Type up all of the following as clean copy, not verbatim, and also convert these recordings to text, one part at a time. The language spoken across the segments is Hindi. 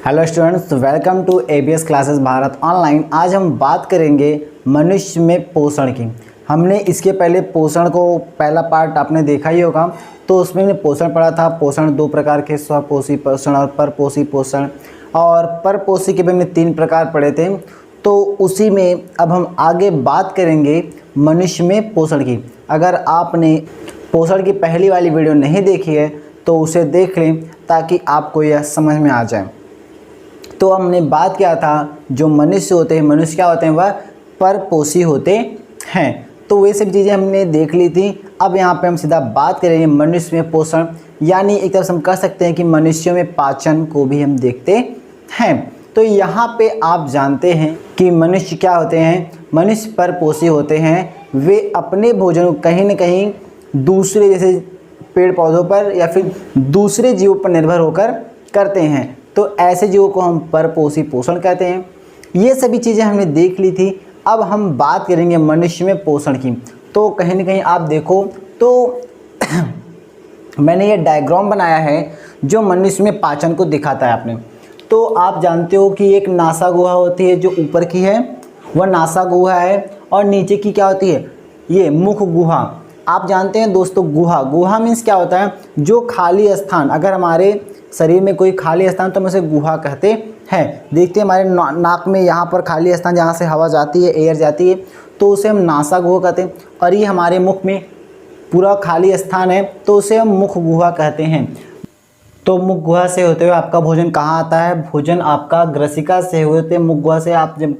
Hello students, welcome to ABS classes Bharat online. आज हम बात करेंगे मनुष्य में पोषण की। हमने इसके पहले पोषण को पहला पार्ट आपने देखा ही होगा, तो उसमें हमने पोषण पढ़ा था। पोषण दो प्रकार के, स्वपोषी पोषण और परपोषी पोषण। और परपोषी के भी हमने 3 प्रकार पढ़े थे। तो उसी में अब हम आगे बात करेंगे मनुष्य में पोषण की। अगर आपने पोषण की पहली वाली वीडियो नहीं देखी है तो उसे देख लें ताकि आपको यह समझ में आ जाए। तो हमने बात किया था जो मनुष्य होते हैं, मनुष्य क्या होते हैं, वह परपोषी होते हैं। तो वे सब चीज़ें हमने देख ली थी। अब यहाँ पे हम सीधा बात करेंगे मनुष्य में पोषण, यानी एक तरफ से हम कह सकते हैं कि मनुष्यों में पाचन को भी हम देखते हैं। तो यहाँ पे आप जानते हैं कि मनुष्य क्या होते हैं, मनुष्य परपोषी होते हैं। वे अपने भोजन को कहीं न कहीं दूसरे जैसे पेड़ पौधों पर या फिर दूसरे जीवों पर निर्भर होकर करते हैं। तो ऐसे जीवों को हम परपोषी पोषण कहते हैं। ये सभी चीज़ें हमने देख ली थी। अब हम बात करेंगे मनुष्य में पोषण की। तो कहीं ना कहीं आप देखो तो मैंने ये डायग्राम बनाया है जो मनुष्य में पाचन को दिखाता है आपने। तो आप जानते हो कि एक नासा गुहा होती है, जो ऊपर की है वह नासा गुहा है, और नीचे की क्या होती है, ये मुख गुहा। आप जानते हैं दोस्तों, गुहा गुहा मीन्स क्या होता है, जो खाली स्थान, अगर हमारे शरीर में कोई खाली स्थान तो हम उसे गुहा कहते हैं। देखते हैं हमारे नाक में यहाँ पर खाली स्थान जहाँ से हवा जाती है, एयर जाती है, तो उसे हम नासा गुहा कहते हैं। और ये हमारे मुख में पूरा खाली स्थान है तो उसे हम मुख गुहा कहते हैं। तो मुख गुहा से होते हुए आपका भोजन कहाँ आता है, भोजन आपका ग्रसिका से होते मुख गुहा से आप जब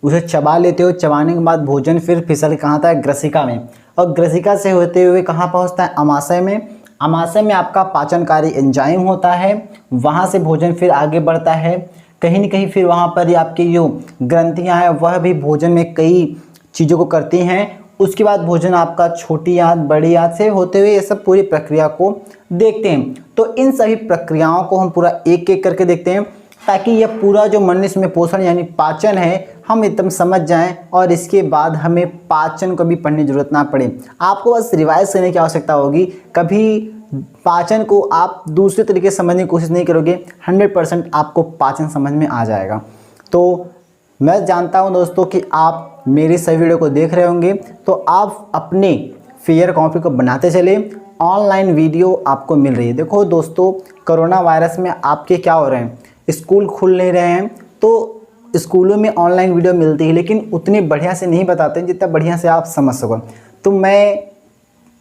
उसे चबा लेते हो, चबाने के बाद भोजन फिर फिसल के कहाँ आता है, ग्रसिका में। और ग्रसिका से होते हुए कहाँ पहुँचता है, अमाशय में। अमाशय में आपका पाचनकारी एंजाइम होता है, वहाँ से भोजन फिर आगे बढ़ता है। कहीं न कहीं फिर वहाँ पर आपकी जो ग्रंथियाँ हैं वह भी भोजन में कई चीज़ों को करती हैं। उसके बाद भोजन आपका छोटी आंत बड़ी आंत से होते हुए ये सब पूरी प्रक्रिया को देखते हैं। तो इन सभी प्रक्रियाओं को हम पूरा एक एक करके देखते हैं ताकि यह पूरा जो मनुष्य में पोषण यानी पाचन है हम एकदम समझ जाएं, और इसके बाद हमें पाचन को भी पढ़ने की जरूरत ना पड़े। आपको बस रिवाइज करने की आवश्यकता होगी। कभी पाचन को आप दूसरे तरीके से समझने की कोशिश नहीं करोगे, 100% आपको पाचन समझ में आ जाएगा। तो मैं जानता हूं दोस्तों कि आप मेरी सभी वीडियो को देख रहे होंगे, तो आप अपने फेयर कॉपी को बनाते चले। ऑनलाइन वीडियो आपको मिल रही है। देखो दोस्तों, कोरोना वायरस में आपके क्या हो रहे हैं, स्कूल खुल नहीं रहे हैं, तो स्कूलों में ऑनलाइन वीडियो मिलती है, लेकिन उतनी बढ़िया से नहीं बताते हैं जितना बढ़िया से आप समझ सको। तो मैं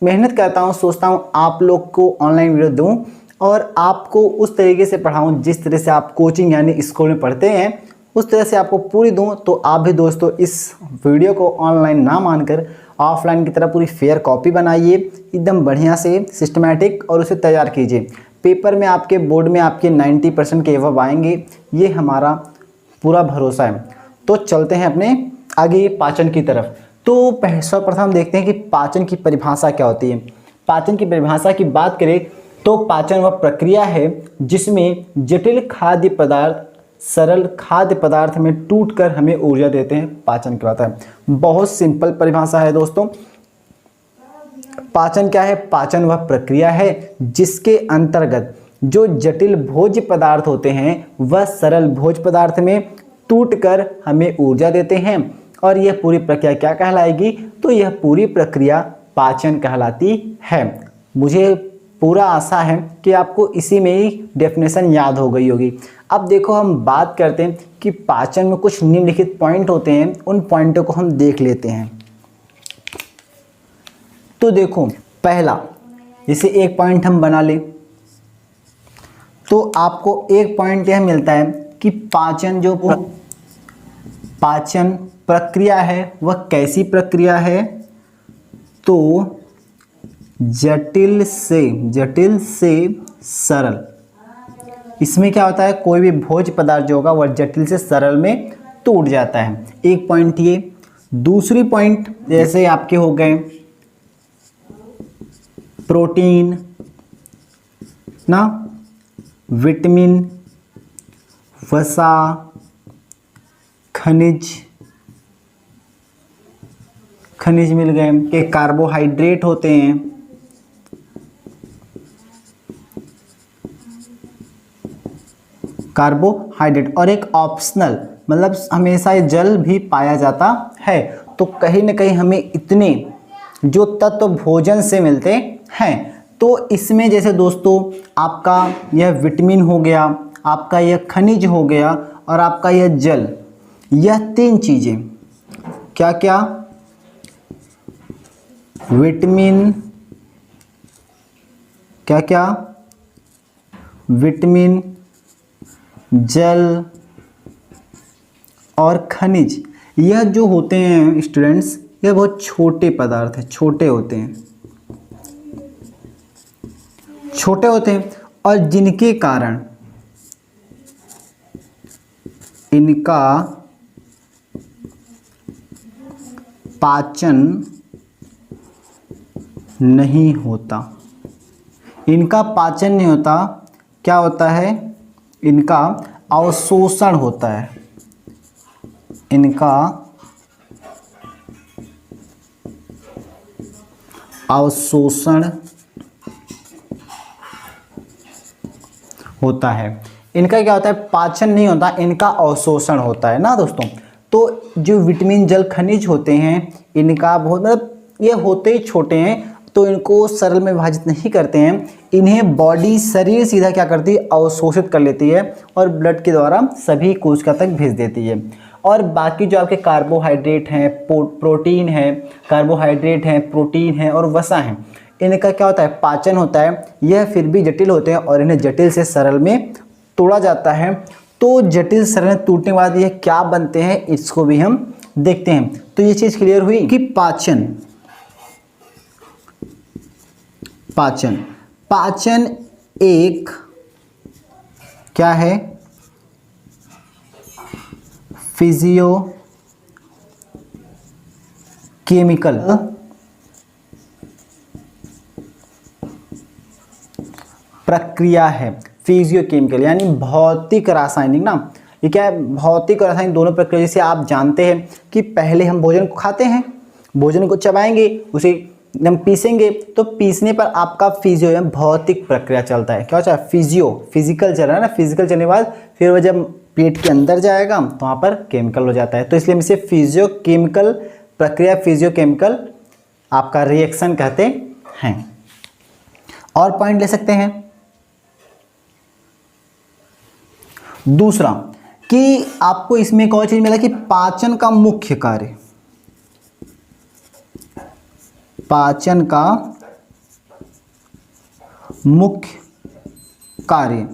मेहनत करता हूँ, सोचता हूँ आप लोग को ऑनलाइन वीडियो दूँ और आपको उस तरीके से पढ़ाऊँ जिस तरह से आप कोचिंग यानी स्कूल में पढ़ते हैं, उस तरह से आपको पूरी दूँ। तो आप भी दोस्तों इस वीडियो को ऑनलाइन ना मानकर ऑफलाइन की तरह पूरी फेयर कॉपी बनाइए, एकदम बढ़िया से सिस्टमेटिक, और उसे तैयार कीजिए। पेपर में आपके बोर्ड में आपके 90% के एवब आएंगे, ये हमारा पूरा भरोसा है। तो चलते हैं अपने आगे पाचन की तरफ। तो सर्वप्रथम देखते हैं कि पाचन की परिभाषा क्या होती है। पाचन की परिभाषा की बात करें तो पाचन वह प्रक्रिया है जिसमें जटिल खाद्य पदार्थ सरल खाद्य पदार्थ में टूटकर हमें ऊर्जा देते हैं, पाचन कहलाता है। बहुत सिंपल परिभाषा है दोस्तों। पाचन क्या है, पाचन वह प्रक्रिया है जिसके अंतर्गत जो जटिल भोज्य पदार्थ होते हैं वह सरल भोज्य पदार्थ में टूटकर हमें ऊर्जा देते हैं। और यह पूरी प्रक्रिया क्या कहलाएगी, तो यह पूरी प्रक्रिया पाचन कहलाती है। मुझे पूरा आशा है कि आपको इसी में ही डेफिनेशन याद हो गई होगी। अब देखो हम बात करते हैं कि पाचन में कुछ निम्नलिखित पॉइंट होते हैं, उन पॉइंटों को हम देख लेते हैं। तो देखो, पहला जैसे एक पॉइंट हम बना लें तो आपको एक पॉइंट यह मिलता है कि पाचन प्रक्रिया है वह कैसी प्रक्रिया है, तो जटिल से सरल। इसमें क्या होता है, कोई भी भोज्य पदार्थ जो होगा वह जटिल से सरल में टूट जाता है। एक पॉइंट ये। दूसरी पॉइंट जैसे आपके हो गए प्रोटीन ना, विटामिन, वसा, खनिज मिल गए, के कार्बोहाइड्रेट होते हैं, कार्बोहाइड्रेट, और एक ऑप्शनल मतलब हमेशा ये जल भी पाया जाता है। तो कहीं ना कहीं हमें इतने जो तत्व भोजन से मिलते हैं। तो इसमें जैसे दोस्तों आपका यह विटामिन हो गया, आपका यह खनिज हो गया और आपका यह जल, यह तीन चीज़ें क्या क्या, विटामिन, क्या क्या, विटामिन, जल और खनिज, यह जो होते हैं स्टूडेंट्स, यह बहुत छोटे पदार्थ हैं, छोटे होते हैं, छोटे होते हैं और जिनके कारण इनका पाचन नहीं होता, इनका पाचन नहीं होता, क्या होता है, इनका अवशोषण होता है, इनका अवशोषण होता है। इनका क्या होता है, पाचन नहीं होता, इनका अवशोषण होता है ना दोस्तों। तो जो विटामिन, जल, खनिज होते हैं, इनका बहुत मतलब ये होते ही छोटे हैं, तो इनको सरल में विभाजित नहीं करते हैं, इन्हें बॉडी, शरीर सीधा क्या करती है, अवशोषित कर लेती है और ब्लड के द्वारा सभी कोशिका तक भेज देती है। और बाकी जो आपके कार्बोहाइड्रेट हैं, प्रोटीन है, कार्बोहाइड्रेट हैं, प्रोटीन है और वसा है, इनका क्या होता है, पाचन होता है। यह फिर भी जटिल होते हैं और इन्हें जटिल से सरल में तोड़ा जाता है। तो जटिल सरल में टूटने के बाद यह क्या बनते हैं, इसको भी हम देखते हैं। तो ये चीज़ क्लियर हुई कि पाचन, पाचन, पाचन एक क्या है, फिजियो केमिकल प्रक्रिया है। फिजियोकेमिकल यानी भौतिक रासायनिक ना, ये क्या है, भौतिक और रासायनिक दोनों प्रक्रिया। जैसे आप जानते हैं कि पहले हम भोजन को खाते हैं, भोजन को चबाएंगे, उसे हम पीसेंगे, तो पीसने पर आपका फिजियो या भौतिक प्रक्रिया चलता है। क्या होता है, फिजियो, फिजिकल चल रहा है ना, फिजिकल चलने के बाद फिर वह जब पेट के अंदर जाएगा तो वहाँ पर केमिकल हो जाता है। तो इसलिए हम इसे फिजियोकेमिकल प्रक्रिया, फिजियोकेमिकल आपका रिएक्शन कहते हैं। और पॉइंट ले सकते हैं दूसरा कि आपको इसमें एक और चीज मिला कि पाचन का मुख्य कार्य, पाचन का मुख्य कार्य,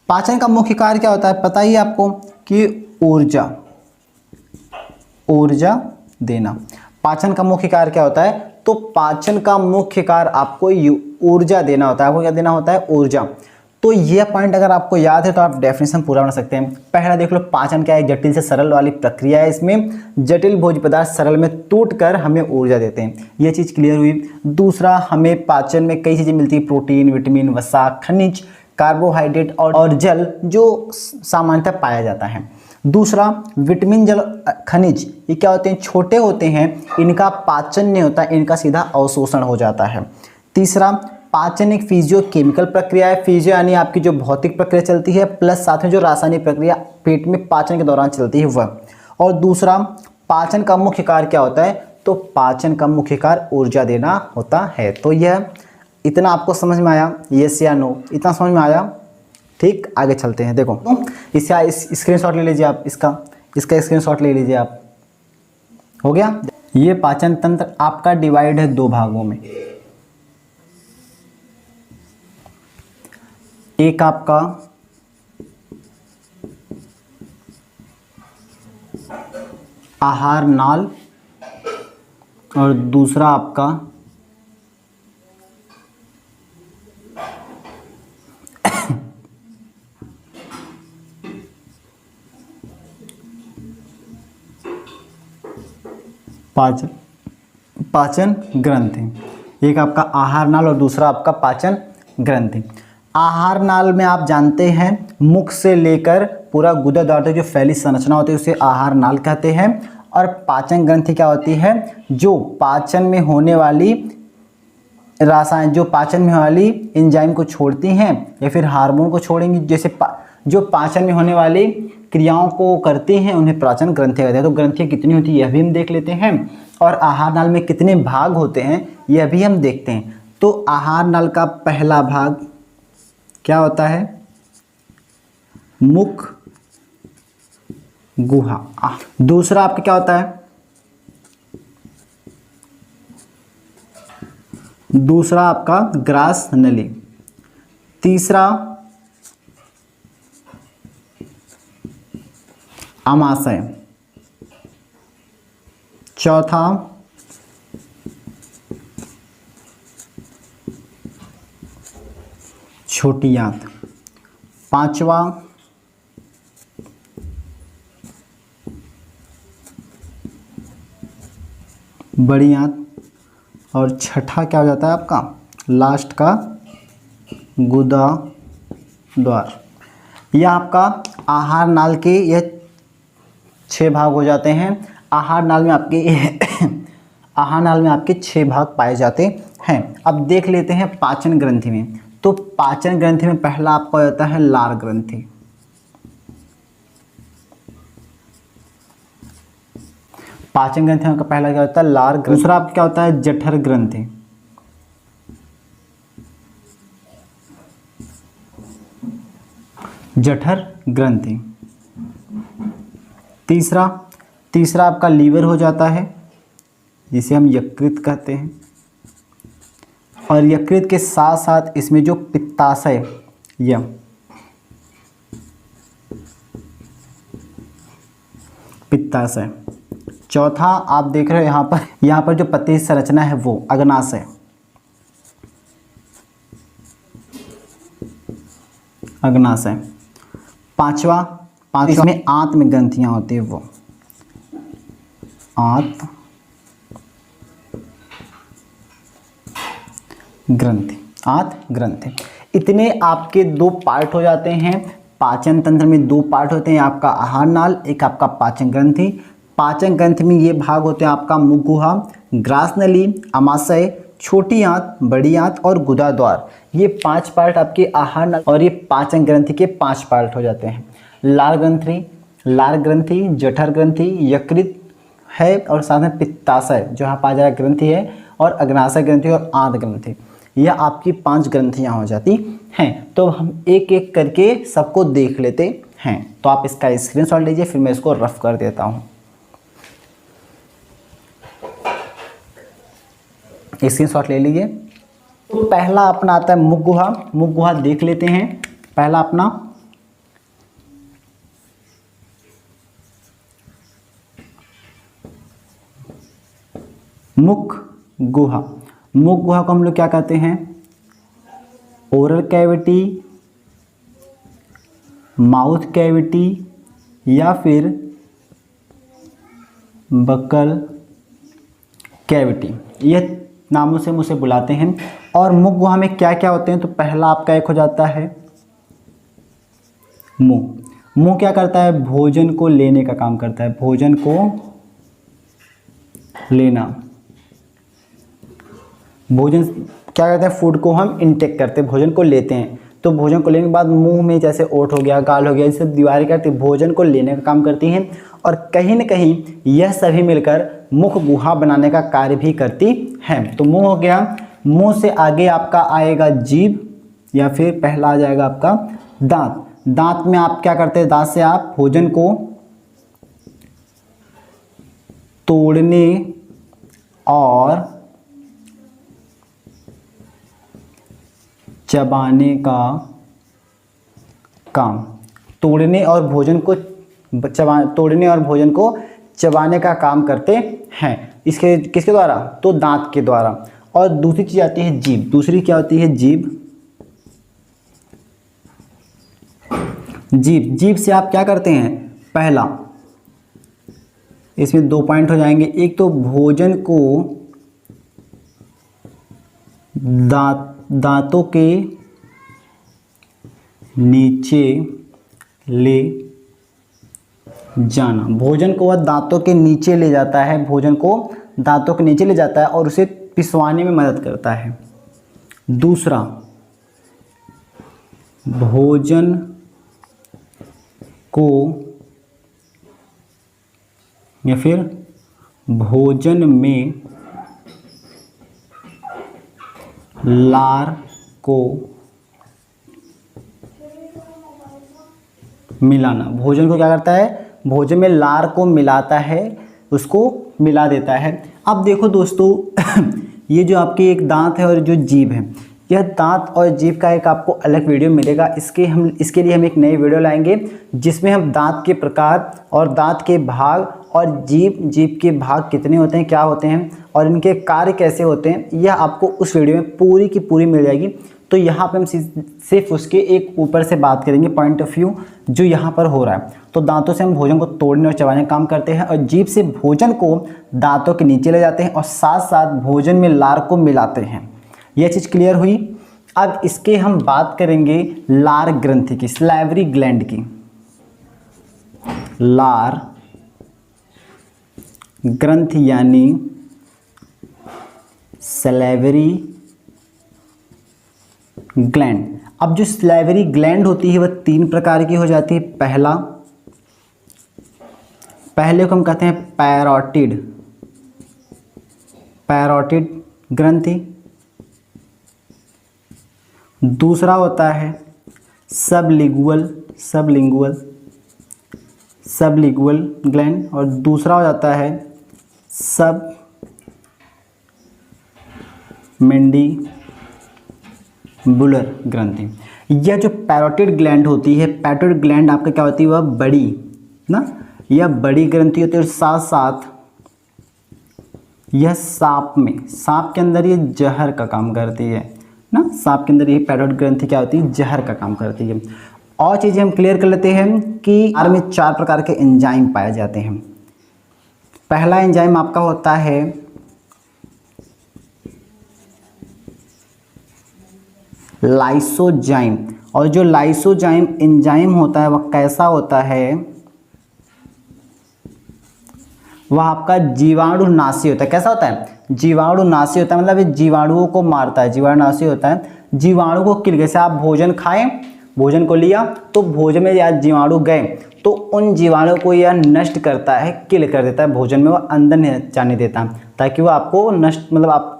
पाचन का मुख्य कार्य क्या होता है, पता ही आपको कि ऊर्जा, ऊर्जा देना। पाचन का मुख्य कार्य क्या होता है, तो पाचन का मुख्य कार्य आपको ऊर्जा देना होता है। आपको क्या देना होता है, ऊर्जा। तो यह पॉइंट अगर आपको याद है तो आप डेफिनेशन पूरा बना सकते हैं। पहला देख लो, पाचन क्या है, जटिल से सरल वाली प्रक्रिया है। इसमें जटिल भोज्य पदार्थ सरल में टूटकर हमें ऊर्जा देते हैं, यह चीज़ क्लियर हुई। दूसरा, हमें पाचन में कई चीज़ें मिलती है, प्रोटीन, विटामिन, वसा, खनिज, कार्बोहाइड्रेट और जल, जो सामान्यतः पाया जाता है। दूसरा, विटामिन, जल, खनिज ये क्या होते हैं, छोटे होते हैं, इनका पाचन नहीं होता, इनका सीधा अवशोषण हो जाता है। तीसरा, पाचन एक फिजियोकेमिकल प्रक्रिया है। फिजियो यानी आपकी जो भौतिक प्रक्रिया चलती है, प्लस साथ में जो रासायनिक प्रक्रिया पेट में पाचन के दौरान चलती है वह। और दूसरा, पाचन का मुख्य कार्य क्या होता है, तो पाचन का मुख्य कार्य ऊर्जा देना होता है। तो यह इतना आपको समझ में आया, यस या नो, इतना समझ में आया। ठीक, आगे चलते हैं। देखो इसका स्क्रीनशॉट ले लीजिए आप, इसका स्क्रीनशॉट ले लीजिए आप। हो गया। ये पाचन तंत्र आपका डिवाइड है दो भागों में। एक आपका आहार नाल और दूसरा आपका पाचन ग्रंथि। एक आपका आहार नाल और दूसरा आपका पाचन ग्रंथि। आहार नाल में आप जानते हैं मुख से लेकर पूरा गुदा द्वार तक जो फैली संरचना होती है उसे आहार नाल कहते हैं। और पाचन ग्रंथि क्या होती है, जो पाचन में होने वाली रासायन, जो पाचन में होने वाली एंजाइम को छोड़ती हैं या फिर हार्मोन को छोड़ेंगी। जैसे जो पाचन में होने वाली क्रियाओं को करती हैं उन्हें पाचन ग्रंथियाँ कहते हैं। तो ग्रंथियाँ कितनी होती है यह भी हम देख लेते हैं, और आहार नाल में कितने भाग होते हैं यह भी हम देखते हैं। तो आहार नाल का पहला भाग क्या होता है, मुख गुहा। दूसरा आपका क्या होता है, दूसरा आपका ग्रास नली। तीसरा आमाशय। चौथा छोटी आंत। पांचवा बड़ी आंत। और छठा क्या हो जाता है आपका, लास्ट का गुदा द्वार। यह आपका आहार नाल के यह 6 भाग हो जाते हैं। आहार नाल में आपके आहार नाल में आपके 6 भाग पाए जाते हैं। अब देख लेते हैं पाचन ग्रंथि में। तो पाचन ग्रंथि में पहला आपका हो जाता है लार ग्रंथि। पाचन ग्रंथि का पहला क्या होता है, लार ग्रंथि। दूसरा आपका क्या होता है, जठर ग्रंथि। जठर ग्रंथि। तीसरा आपका लीवर हो जाता है, जिसे हम यकृत कहते हैं। और यकृत के साथ साथ इसमें जो पित्ताशय, यह पित्ताशय। चौथा आप देख रहे हो यहाँ पर जो पत्ती संरचना है वो अग्नाशय। अग्नाशय। पांचवा में आंत में ग्रंथियां होती है वो आंत ग्रंथि। आंत ग्रंथि। इतने आपके 2 पार्ट हो जाते हैं। पाचन तंत्र में 2 पार्ट होते हैं, आपका आहार नाल, एक आपका पाचन ग्रंथि। पाचन ग्रंथि में ये भाग होते हैं आपका मुख गुहा, ग्रास नली, आमाशय, छोटी आंत, बड़ी आंत और गुदा द्वार। ये 5 पार्ट आपके आहार नाल और ये पाचन ग्रंथि के 5 पार्ट हो जाते हैं। लार ग्रंथि, जठर ग्रंथि, यकृत है और साथ में पित्ताशय जो यहाँ पाया जा रहा ग्रंथि है, और अग्नाशय ग्रंथि और आंत ग्रंथि। यह आपकी 5 ग्रंथियाँ हो जाती हैं। तो हम एक एक करके सबको देख लेते हैं। तो आप इसका स्क्रीनशॉट लीजिए, फिर मैं इसको रफ कर देता हूँ। स्क्रीनशॉट ले लीजिए। तो पहला अपना आता है मुख गुहा। मुख गुहा देख लेते हैं। पहला अपना मुख गुहा। मुख गुहा को हम लोग क्या कहते हैं, ओरल कैविटी, माउथ कैविटी या फिर बकल कैविटी, यह नामों से मुझे बुलाते हैं। और मुख गुहा में क्या क्या होते हैं, तो पहला आपका एक हो जाता है मुंह। मुंह क्या करता है, भोजन को लेने का काम करता है। भोजन को लेना, भोजन क्या कहते हैं, फूड को हम इनटेक करते हैं, भोजन को लेते हैं। तो भोजन को लेने के बाद मुंह में जैसे ओठ हो गया, गाल हो गया, ये सब दीवारें करती भोजन को लेने का काम करती हैं। और कहीं न कहीं यह सभी मिलकर मुख गुहा बनाने का कार्य भी करती हैं। तो मुंह हो गया। मुंह से आगे आपका आएगा जीभ, या फिर पहला आ जाएगा आपका दांत। दांत में आप क्या करते हैं, दांत से आप भोजन को तोड़ने और चबाने का काम, तोड़ने और भोजन को चबाने का काम करते हैं। इसके किसके द्वारा, तो दांत के द्वारा। और दूसरी चीज आती है जीभ। दूसरी क्या होती है, जीभ। जीभ से आप क्या करते हैं, पहला इसमें 2 पॉइंट हो जाएंगे। एक तो भोजन को दांतों के नीचे ले जाना। भोजन को वह दांतों के नीचे ले जाता है, भोजन को दांतों के नीचे ले जाता है और उसे पिसवाने में मदद करता है। दूसरा, भोजन को या फिर भोजन में लार को मिलाना। भोजन को क्या करता है, भोजन में लार को मिलाता है, उसको मिला देता है। अब देखो दोस्तों ये जो आपकी एक दांत है और जो जीभ है, यह दांत और जीभ का एक आपको अलग वीडियो मिलेगा। इसके लिए हम एक नई वीडियो लाएंगे जिसमें हम दांत के प्रकार और दांत के भाग और जीभ के भाग कितने होते हैं, क्या होते हैं और इनके कार्य कैसे होते हैं, यह आपको उस वीडियो में पूरी की पूरी मिल जाएगी। तो यहाँ पे हम सिर्फ उसके एक ऊपर से बात करेंगे, पॉइंट ऑफ व्यू जो यहाँ पर हो रहा है। तो दांतों से हम भोजन को तोड़ने और चबाने का काम करते हैं और जीभ से भोजन को दांतों के नीचे ले जाते हैं और साथ साथ भोजन में लार को मिलाते हैं। यह चीज़ क्लियर हुई। अब इसके हम बात करेंगे लार ग्रंथि की, सलाइवरी ग्लैंड की। लार ग्रंथि यानी सलाइवरी ग्लैंड। अब जो सलाइवरी ग्लैंड होती है वह 3 प्रकार की हो जाती है। पहले को हम कहते हैं पैरोटिड ग्रंथि। दूसरा होता है सबलिंगुअल ग्लैंड और दूसरा हो जाता है सबमैंडिबुलर ग्रंथि। यह जो पैरोटिड ग्लैंड होती है, पैरोटिड ग्लैंड आपका क्या होती है, वह बड़ी ना, यह बड़ी ग्रंथि होती है और साथ साथ यह सांप के अंदर ये जहर का काम करती है ना। सांप के अंदर ये पैरोटिड ग्रंथि क्या होती है, जहर का काम करती है। और चीज़ें हम क्लियर कर लेते हैं कि लार में 4 प्रकार के एंजाइम पाए जाते हैं। पहला एंजाइम आपका होता है लाइसोजाइम। और जो लाइसोजाइम एंजाइम होता है वह कैसा होता है, वह आपका जीवाणुनाशी होता है। कैसा होता है, जीवाणुनाशी होता है, मतलब ये जीवाणुओं को मारता है, जीवाणुनाशी होता है। जीवाणु को किल, जैसे आप भोजन खाएं, भोजन को लिया तो भोजन में या जीवाणु गए तो उन जीवाणु को यह नष्ट करता है, किल कर देता है, भोजन में वह अंदर नहीं जाने देता ताकि वो आपको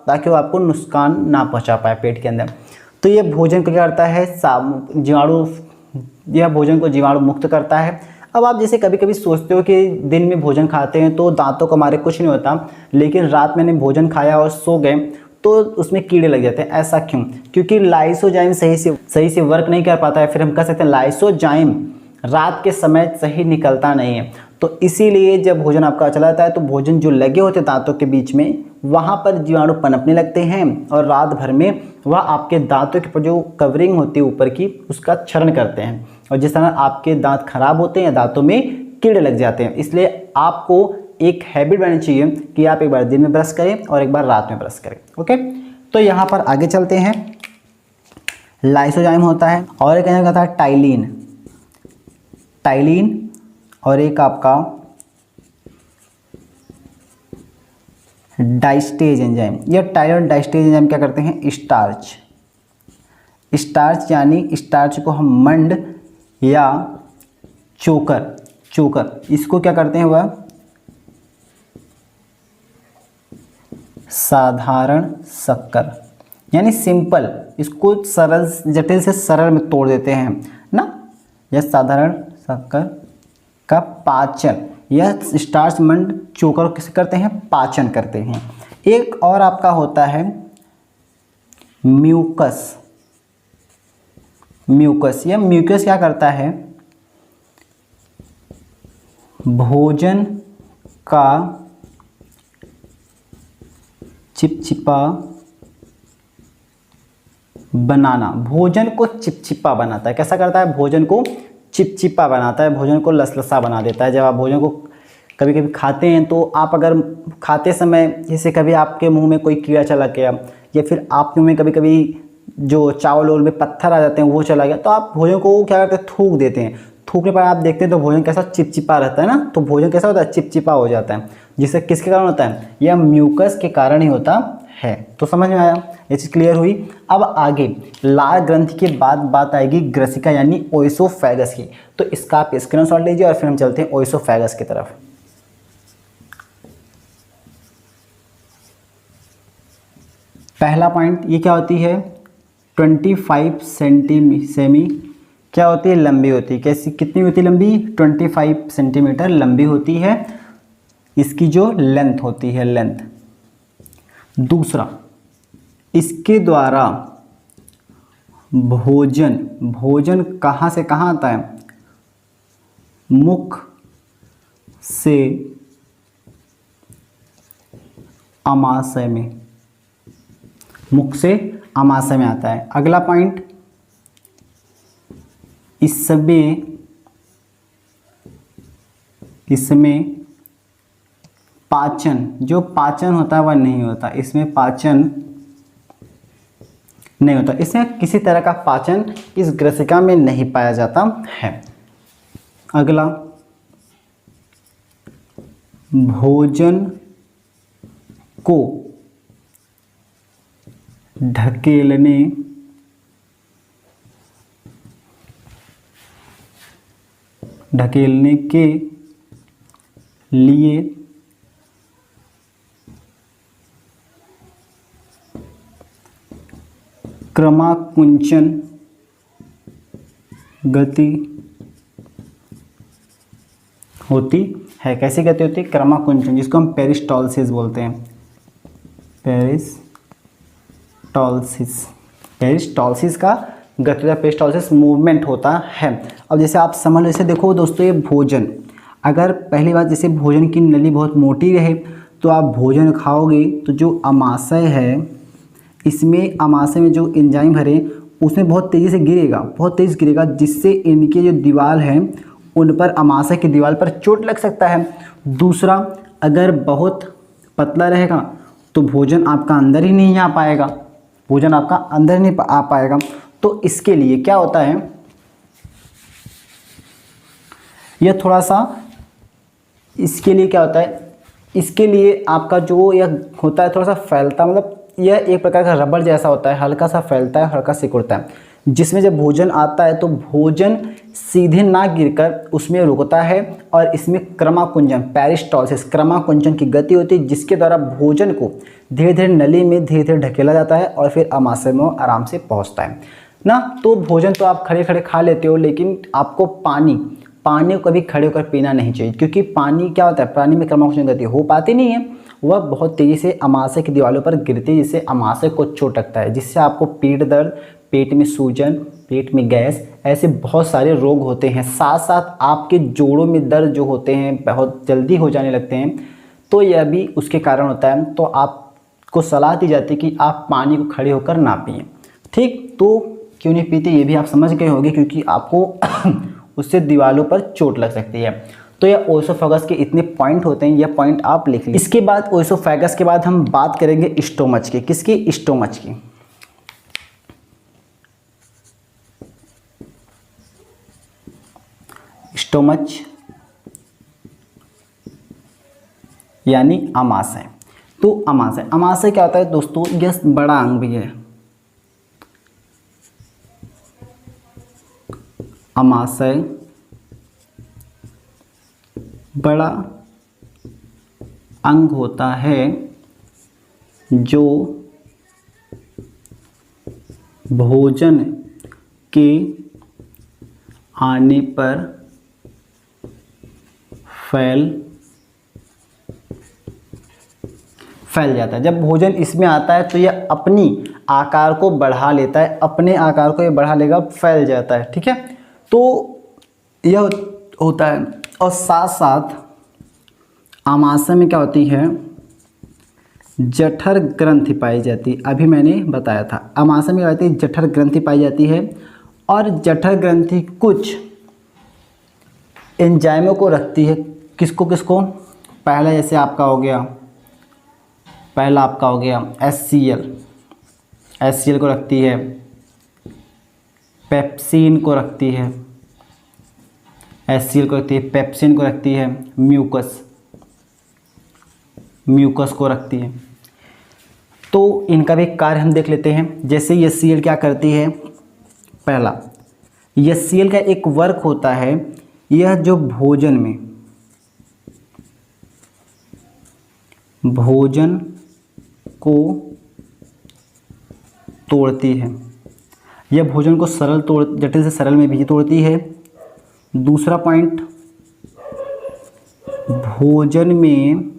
ताकि वो आपको नुकसान ना पहुंचा पाए पेट के अंदर। तो ये भोजन को क्या करता है, यह भोजन को जीवाणु मुक्त करता है। अब आप जैसे कभी कभी सोचते हो कि दिन में भोजन खाते हैं तो दांतों को हमारे कुछ नहीं होता, लेकिन रात मैंने भोजन खाया और सो गए तो उसमें कीड़े लग जाते हैं। ऐसा क्यों, क्योंकि लाइसोजाइम सही से वर्क नहीं कर पाता है। फिर हम कह सकते हैं लाइसोजाइम रात के समय सही निकलता नहीं है। तो इसीलिए जब भोजन आपका चला जाता है तो भोजन जो लगे होते दांतों के बीच में वहाँ पर जीवाणु पनपने लगते हैं और रात भर में वह आपके दांतों के ऊपर जो कवरिंग होती है ऊपर की उसका क्षरण करते हैं और जिस तरह आपके दांत खराब होते हैं, दांतों में कीड़े लग जाते हैं। इसलिए आपको एक हैबिट बनानी चाहिए कि आप एक बार दिन में ब्रश करें और एक बार रात में ब्रश करें। ओके, तो यहाँ पर आगे चलते हैं। लाइसोजाइम होता है और एक होता है टाइलिन और एक आपका डाइस्टेज एंजाइम। यह टाइलिन और डाइस्टेज एंजाइम क्या करते हैं, स्टार्च यानी स्टार्च को हम मंड या चोकर इसको क्या करते हैं, वह साधारण शक्कर यानी सिंपल, इसको सरल जटिल से सरल में तोड़ देते हैं ना। यह साधारण शक्कर का पाचन, यह स्टार्च मंड चोकर किसे करते हैं, पाचन करते हैं। एक और आपका होता है म्यूकस। यह म्यूकस क्या करता है, भोजन का चिपचिपा बनाना, भोजन को चिपचिपा बनाता है। कैसा करता है, भोजन को चिपचिपा बनाता है, भोजन को लसलसा बना देता है। जब आप भोजन को कभी कभी खाते हैं तो आप अगर खाते समय जैसे कभी आपके मुंह में कोई कीड़ा चला गया या फिर आपके मुंह में कभी कभी जो चावल में पत्थर आ जाते हैं वो चला गया तो आप भोजन को क्या करते हैं, थूक देते हैं। थूकने पर आप देखते हैं तो भोजन कैसा चिपचिपा रहता है ना, तो भोजन कैसा होता है, चिपचिपा हो जाता है, जिससे किसके कारण होता है, यह म्यूकस के कारण ही होता है। तो समझ में आया, ये चीज़ क्लियर हुई। अब आगे लार ग्रंथि के बाद बात आएगी ग्रसिका यानी ओइसोफेगस की। तो इसका आप स्क्रीनशॉट लीजिए और फिर हम चलते हैं ओइसोफेगस की तरफ। पहला पॉइंट ये क्या होती है, 25 सेमी क्या होती है, लंबी होती है। कैसी, कितनी होती है लंबी, 25 सेंटीमीटर लंबी होती है इसकी जो लेंथ होती है, लेंथ। दूसरा, इसके द्वारा भोजन कहाँ से कहाँ आता है, मुख से अमाशय में, मुख से अमाशय में आता है। अगला पॉइंट, इसमें पाचन, जो पाचन होता है वह नहीं होता, इसमें पाचन नहीं होता, इसमें किसी तरह का पाचन इस ग्रसिका में नहीं पाया जाता है। अगला, भोजन को ढकेलने के लिए क्रमाकुंचन गति होती है। कैसी गति होती है, क्रमाकुंचन, जिसको हम पेरिस्टॉल्सिस बोलते हैं, पेरिस्टॉल्सिस का गति, पेरिस्टॉल्सिस मूवमेंट होता है। अब जैसे आप समझ लो, जैसे देखो दोस्तों, ये भोजन, अगर पहली बात जैसे भोजन की नली बहुत मोटी रहे तो आप भोजन खाओगे तो जो अमाशय है, इसमें अमाशय में जो एंजाइम भरे उसमें बहुत तेज़ी से गिरेगा, जिससे इनके जो दीवार हैं उन पर, अमाशय की दीवार पर चोट लग सकता है। दूसरा, अगर बहुत पतला रहेगा तो भोजन आपका अंदर ही नहीं आ पाएगा, तो इसके लिए क्या होता है, यह थोड़ा सा, इसके लिए क्या होता है, इसके लिए आपका जो यह होता है थोड़ा सा फैलता, मतलब यह एक प्रकार का रबड़ जैसा होता है, हल्का सा फैलता है, हल्का सिकुड़ता है, जिसमें जब भोजन आता है तो भोजन सीधे ना गिरकर उसमें रुकता है, और इसमें क्रमाकुंचन, पेरिस्टॉल्सिस, क्रमाकुंचन की गति होती है, जिसके द्वारा भोजन को धीरे धीरे नली में धीरे धीरे ढकेला जाता है और फिर अमाशय में आराम से पहुंचता है ना। तो भोजन तो आप खड़े खड़े खा लेते हो, लेकिन आपको पानी को कभी खड़े होकर पीना नहीं चाहिए, क्योंकि पानी क्या होता है, पानी में क्रमाकुंचन गति हो पाती नहीं है, वह बहुत तेज़ी से अमाशय की दीवारों पर गिरती है, जिससे अमाशय को चोट लगता है, जिससे आपको पेट दर्द, पेट में सूजन, पेट में गैस, ऐसे बहुत सारे रोग होते हैं। साथ साथ आपके जोड़ों में दर्द जो होते हैं बहुत जल्दी हो जाने लगते हैं, तो यह भी उसके कारण होता है। तो आपको सलाह दी जाती है कि आप पानी को खड़े होकर ना पिएं। ठीक, तो क्यों नहीं पीते ये भी आप समझ गए होंगे, क्योंकि आपको उससे दीवारों पर चोट लग सकती है। तो यह ओइसोफेगस के इतने पॉइंट होते हैं, यह पॉइंट आप लिख लीजिए। इसके बाद ओइसोफेगस के बाद हम बात करेंगे स्टोमच की। किसकी, स्टोमच की। स्टोमच यानी अमाशय। तो अमाशय क्या होता है दोस्तों, यह बड़ा अंग भी है। अमाशय बड़ा अंग होता है जो भोजन के आने पर फैल जाता है। जब भोजन इसमें आता है तो यह अपनी आकार को बढ़ा लेता है, अपने आकार को यह बढ़ा लेगा, फैल जाता है। ठीक है, तो यह होता है। और साथ साथ अमाशय में क्या होती है, जठर ग्रंथि पाई जाती है। अभी मैंने बताया था अमाशय में क्या होती है, जठर ग्रंथि पाई जाती है। और जठर ग्रंथि कुछ एंजाइमों को रखती है। किसको, पहला जैसे आपका हो गया, HCl को रखती है, पेप्सिन को रखती है, HCl को रखती है, पेप्सिन को रखती है, म्यूकस को रखती है। तो इनका भी कार्य हम देख लेते हैं। जैसे HCl क्या करती है, पहला HCl का एक वर्क होता है, यह जो भोजन को तोड़ती है, यह भोजन को जटिल से सरल में भी तोड़ती है। दूसरा पॉइंट, भोजन में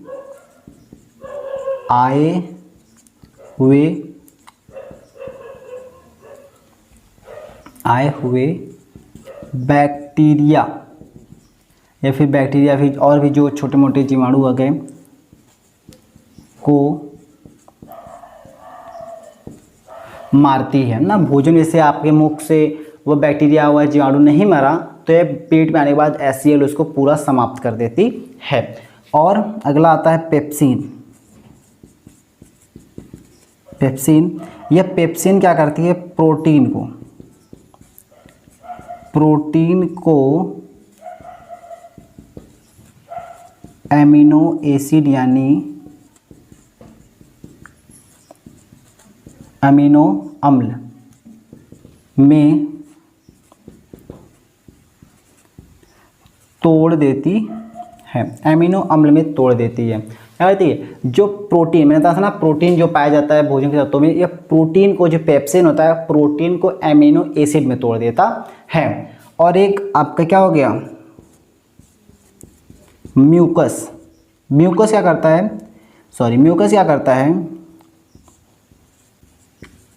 आए हुए बैक्टीरिया या फिर और भी जो छोटे मोटे जीवाणु आ गए को मारती है ना। भोजन जैसे आपके मुख से वो बैक्टीरिया हुआ जीवाणु नहीं मरा तो ये पेट में आने के बाद HCl उसको पूरा समाप्त कर देती है। और अगला आता है पेप्सिन। यह पेप्सिन क्या करती है, प्रोटीन को एमिनो एसिड यानी अमीनो अम्ल में तोड़ देती है, एमिनो अम्ल में तोड़ देती है। क्या कहती है, जो प्रोटीन, मैंने कहा था ना प्रोटीन जो पाया जाता है भोजन के तत्वों में, यह प्रोटीन को, जो पेप्सिन होता है प्रोटीन को एमिनो एसिड में तोड़ देता है। और एक आपका क्या हो गया, म्यूकस क्या करता है,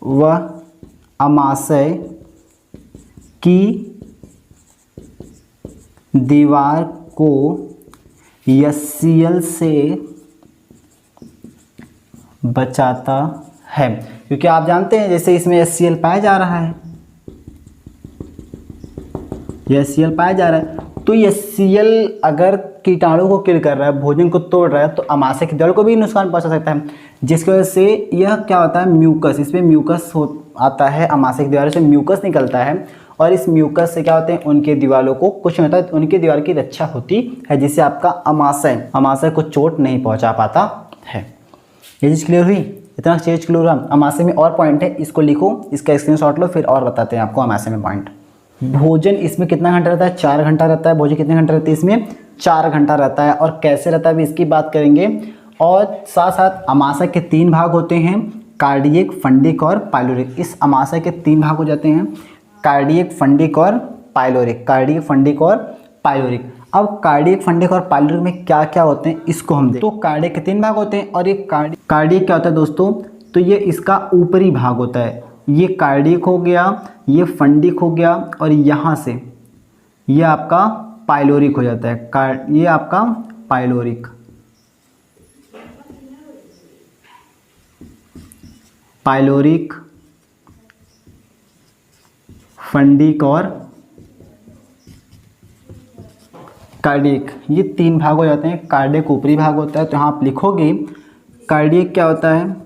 वह अमाशय की दीवार को HCl से बचाता है। क्योंकि आप जानते हैं जैसे इसमें HCl पाया जा रहा है, तो HCl अगर कीटाणु को किल कर रहा है, भोजन को तोड़ रहा है, तो अमाशय की दीवार को भी नुकसान पहुंचा सकता है, जिसकी वजह से यह क्या होता है, म्यूकस, इसमें म्यूकस आता है, अमाशय की दीवार से म्यूकस निकलता है। और इस म्यूकस से क्या होते हैं, उनके दीवारों को कुछ नहीं होता, उनके दीवार की रक्षा होती है, जिससे आपका अमाशय को चोट नहीं पहुंचा पाता है। ये चीज़ क्लियर हुई, इतना चीज़ क्लियर हुआ। अमाशय में और पॉइंट है, इसको लिखो, इसका स्क्रीनशॉट लो, फिर और बताते हैं आपको अमाशय में पॉइंट। भोजन इसमें कितना घंटा रहता है, 4 घंटा रहता है। भोजन कितने घंटा रहती है, इसमें 4 घंटा रहता है। और कैसे रहता है भी इसकी बात करेंगे। और साथ साथ अमाशय के 3 भाग होते हैं, कार्डियक, फंडिक और पाइलोरिक। इस अमाशय के 3 भाग हो जाते हैं, कार्डियक, फंडिक और पाइलोरिक। अब कार्डियक, फंडिक और पाइलोरिक में क्या क्या होते हैं इसको हम देखें। तो कार्डियक के 3 भाग होते हैं, और ये कार्डियक क्या होता है दोस्तों, तो ये इसका ऊपरी भाग होता है। ये कार्डियक हो गया, ये फंडिक हो गया, और यहाँ से ये आपका पाइलोरिक हो जाता है। ये आपका पाइलोरिक, फंडिक और कार्डियक, ये 3 भाग हो जाते हैं। कार्डियक ऊपरी भाग होता है, तो यहाँ आप लिखोगे कार्डियक क्या होता है,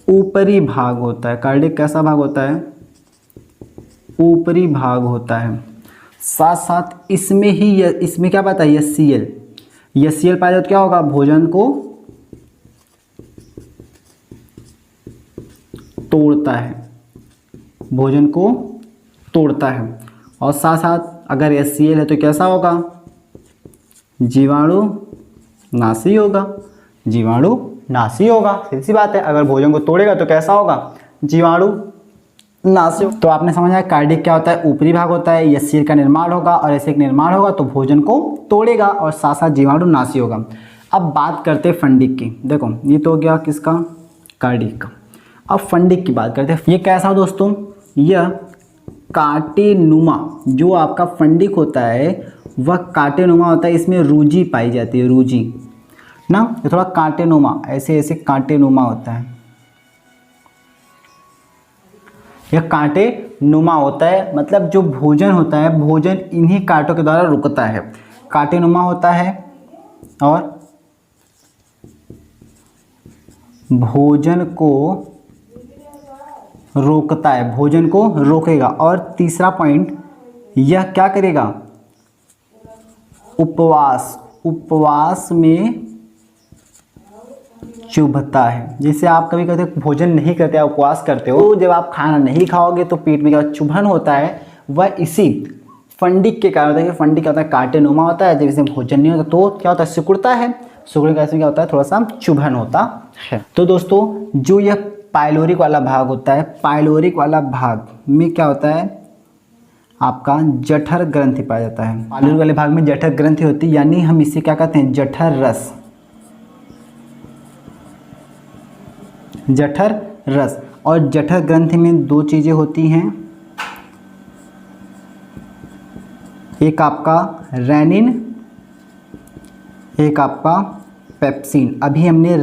ऊपरी भाग होता है। कार्डियक कैसा भाग होता है, ऊपरी भाग होता है। साथ साथ इसमें क्या पता है, HCl पाया जाए तो क्या होगा, भोजन को तोड़ता है। और साथ साथ अगर HCl है तो कैसा होगा, जीवाणु नाशी होगा। सीधी सी बात है, अगर भोजन को तोड़ेगा तो कैसा होगा, जीवाणु नाशी। तो आपने समझा कार्डियक क्या होता है, ऊपरी भाग होता है, HCl का निर्माण होगा, और ऐसे निर्माण होगा तो भोजन को तोड़ेगा, और साथ साथ जीवाणु नाशी होगा। अब बात करते हैं फंडिक की। देखो ये तो हो गया किसका, कार्डियक का। अब फंडिक की बात करते हैं। ये कैसा दोस्तों, यह कांटेनुमा, जो आपका फंडिक होता है वह कांटेनुमा होता है। इसमें रूजी पाई जाती है, रूजी ना, ये थोड़ा कांटेनुमा, ऐसे कांटेनुमा होता है। यह कांटेनुमा होता है, मतलब जो भोजन होता है, भोजन इन्हीं कांटों के द्वारा रुकता है, कांटेनुमा होता है। और भोजन को रोकता है, भोजन को रोकेगा। और तीसरा पॉइंट, यह क्या करेगा, उपवास में चुभता है। जैसे आप कभी कभी भोजन नहीं करते, आप उपवास करते हो, तो जब आप खाना नहीं खाओगे तो पेट में क्या चुभन होता है, वह इसी फंडिक के कारण होता है। फंडिक क्या होता है, कांटेनुमा होता है। जब इसे भोजन नहीं होता तो क्या होता है, सिकुड़ता है। सिकुड़ने का क्या होता है, थोड़ा सा चुभन होता है। तो दोस्तों जो यह पाइलोरिक वाला भाग होता है, पाइलोरिक वाला भाग में क्या होता है, आपका जठर ग्रंथि पाया जाता है। पाइलोरिक वाले भाग में जठर ग्रंथि होती है, यानी हम इसे क्या कहते हैं, जठर रस। जठर रस। और जठर ग्रंथि में दो चीजें होती हैं, एक आपका रेनिन, एक आपका पेप्सिन। अभी हमने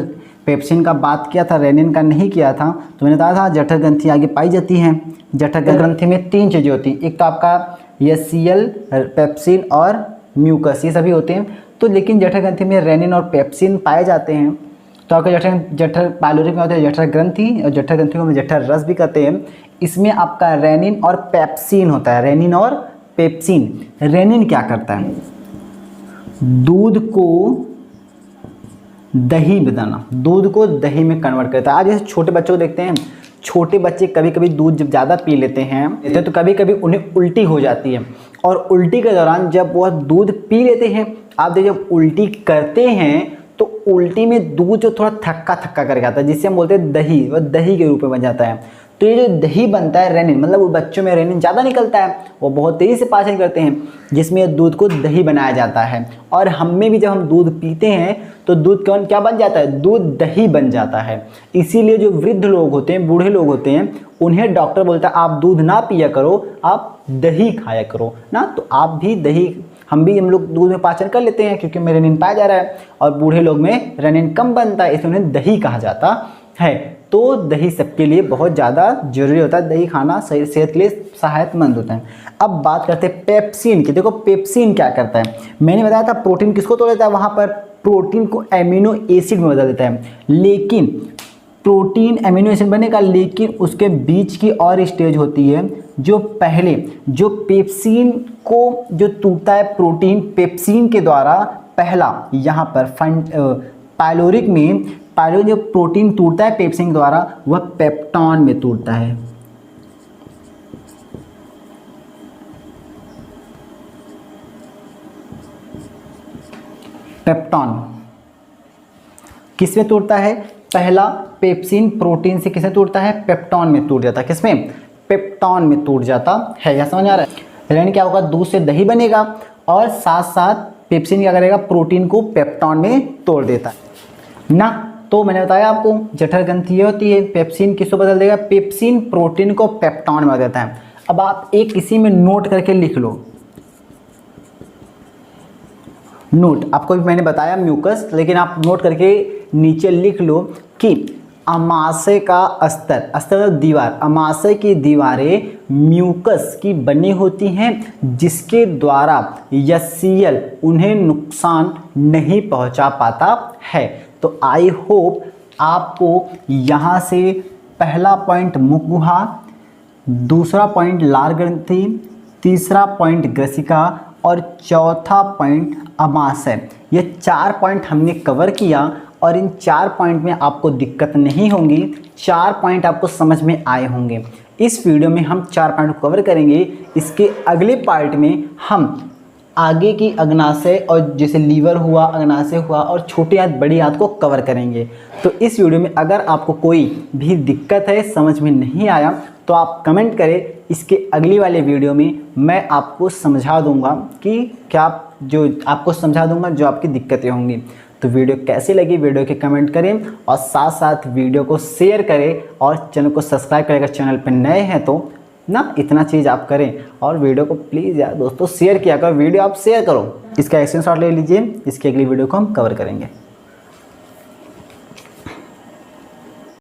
पेप्सिन का बात किया था, रेनिन का नहीं किया था। तो मैंने बताया था जठर ग्रंथि आगे पाई जाती हैं। जठर ग्रंथि में तीन चीज़ें होती हैं, एक तो आपका एसीएल, पेप्सिन और म्यूकस, ये सभी होते हैं। तो लेकिन जठर ग्रंथि में रेनिन और पेप्सिन पाए जाते हैं। तो आपका जठर पाइलोरिक में होता है जठर ग्रंथि, और जठर ग्रंथि को हम जठर रस भी कहते हैं। इसमें आपका रेनिन और पेप्सिन होता है, रेनिन और पेप्सिन। रेनिन क्या करता है, दूध को दही बनाना, दूध को दही में कन्वर्ट करता है। आज जैसे छोटे बच्चों को देखते हैं, छोटे बच्चे कभी कभी दूध जब ज़्यादा पी लेते हैं तो कभी कभी उन्हें उल्टी हो जाती है। और उल्टी के दौरान जब वह दूध पी लेते हैं, आप देखिए जब उल्टी करते हैं तो उल्टी में दूध जो थोड़ा थक्का थक्का करके आता है, जिससे हम बोलते हैं दही, वह दही के रूप में बन जाता है। तो ये जो दही बनता है रेनिन, मतलब वो बच्चों में रेनिन ज़्यादा निकलता है, वो बहुत तेज़ी से पाचन करते हैं, जिसमें दूध को दही बनाया जाता है। और हम में भी जब हम दूध पीते हैं तो दूध क्या बन जाता है, दूध दही बन जाता है। इसीलिए जो वृद्ध लोग होते हैं, बूढ़े लोग होते हैं, उन्हें डॉक्टर बोलता है आप दूध ना पिया करो, आप दही खाया करो ना। तो आप भी दही, हम लोग दूध में पाचन कर लेते हैं क्योंकि में रेनिन पाया जा रहा है, और बूढ़े लोग में रेनिन कम बनता है, इसलिए उन्हें दही कहा जाता है। तो दही सबके लिए बहुत ज़्यादा जरूरी होता है, दही खाना सेहत के लिए सहायतमंद होता है। अब बात करते हैं पेप्सिन की। देखो पेप्सिन क्या करता है, मैंने बताया था प्रोटीन किसको तोड़ देता है, वहाँ पर प्रोटीन को एमिनो एसिड में बदल देता है। लेकिन प्रोटीन एमिनो एसिड बनेगा, लेकिन उसके बीच की और स्टेज होती है जो पहले जो पेप्सिन को जो टूटता है, प्रोटीन पेप्सिन के द्वारा पहला यहाँ पर पाइलोरिक में जो प्रोटीन टूटता है पेप्सिन द्वारा, वह पेप्टॉन में टूटता है। पेप्टॉन किसमें टूटता है, पहला पेप्सिन प्रोटीन से किसमें टूटता है, पेप्टॉन में टूट जाता है। किसमें, पेप्टॉन में टूट जाता है। यह समझ आ रहा है। रेनिन क्या होगा, दूध से दही बनेगा, और साथ साथ पेप्सिन क्या करेगा, प्रोटीन को पेप्टॉन में तोड़ देता है ना। तो मैंने बताया आपको जठर ग्रंथि ये होती है, पेप्सिन किसको बदल देगा, पेप्सिन प्रोटीन को पेप्टॉन में बदल देता है। अब आप एक इसी में नोट करके लिख लो, नोट आपको भी मैंने बताया म्यूकस, लेकिन आप नोट करके नीचे लिख लो कि अमाशय का स्तर, स्तर दीवार, अमाशय की दीवारें म्यूकस की बनी होती हैं, जिसके द्वारा एचसीएल उन्हें नुकसान नहीं पहुंचा पाता है। तो आई होप आपको यहाँ से पहला पॉइंट मुख गुहा, दूसरा पॉइंट लार ग्रंथि, तीसरा पॉइंट ग्रसिका और चौथा पॉइंट अमाशय, ये 4 पॉइंट हमने कवर किया। और इन 4 पॉइंट में आपको दिक्कत नहीं होंगी, 4 पॉइंट आपको समझ में आए होंगे। इस वीडियो में हम 4 पॉइंट को कवर करेंगे। इसके अगले पार्ट में हम आगे की अग्नाशय और जैसे लीवर हुआ, अग्नाशय हुआ, और छोटी आंत बड़ी आंत को कवर करेंगे। तो इस वीडियो में अगर आपको कोई भी दिक्कत है, समझ में नहीं आया, तो आप कमेंट करें। इसके अगली वाले वीडियो में मैं आपको समझा दूंगा कि क्या जो आपको समझा दूंगा जो आपकी दिक्कतें होंगी। तो वीडियो कैसी लगी, वीडियो के कमेंट करें, और साथ साथ वीडियो को शेयर करें, और चैनल को सब्सक्राइब करें अगर चैनल पर नए हैं तो ना। इतना चीज़ आप करें, और वीडियो को प्लीज़ यार दोस्तों शेयर किया करो, वीडियो आप शेयर करो। इसका स्क्रीनशॉट ले लीजिए, इसकी अगली वीडियो को हम कवर करेंगे।